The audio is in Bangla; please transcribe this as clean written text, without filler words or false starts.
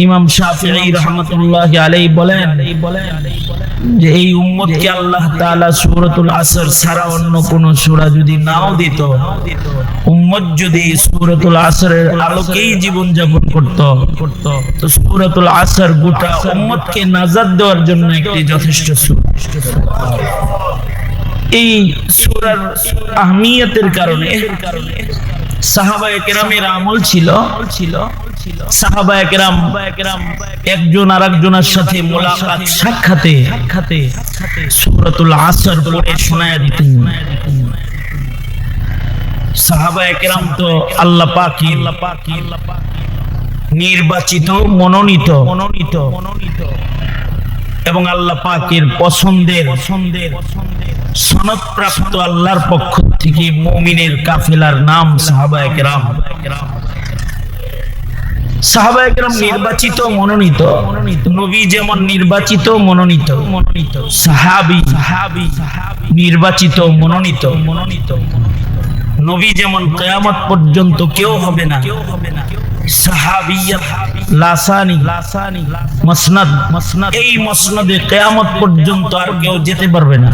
ইমাম শাফিঈ রাহমাতুল্লাহি আলাইহি বলেন যে এই উম্মতকে আল্লাহ তাআলা সূরাতুল আসর ছাড়া অন্য কোন সূরা যদি নাও দিত, উম্মত যদি সূরাতুল আসরের আলোকেই জীবন যাপন করত, তো সূরাতুল আসর গোটা উম্মতকে নাজাত দেওয়ার জন্য একটি যথেষ্ট সূরা। এই সূরার আহমিয়তের কারণে সাহাবায়ে কেরামের আমল ছিল, সাহাবায়ে কেরাম একজন আরেকজনের সাথে মুলাকাত সাক্ষাতে সূরাতুল আসর পড়ে শোনায়া দিতেন। সাহাবায়ে কেরাম তো আল্লাহ পাকের নির্বাচিত মনোনীত এবং আল্লাহ পাকের পছন্দের সনদপ্রাপ্ত আল্লাহর পক্ষ থেকে মুমিনের কাফেলার নাম সাহাবায়ে কেরাম। সাহাবায়ে কেরাম নির্বাচিত মনোনীত, নবী যেমন নির্বাচিত মনোনীত, সাহাবী নির্বাচিত মনোনীত। নবী যেমন কিয়ামত পর্যন্ত কেউ হবে না, সাহাবিয়াত লাসানি মাসনাদ, এই মাসনাদে কিয়ামত পর্যন্ত আর কেউ যেতে পারবে না।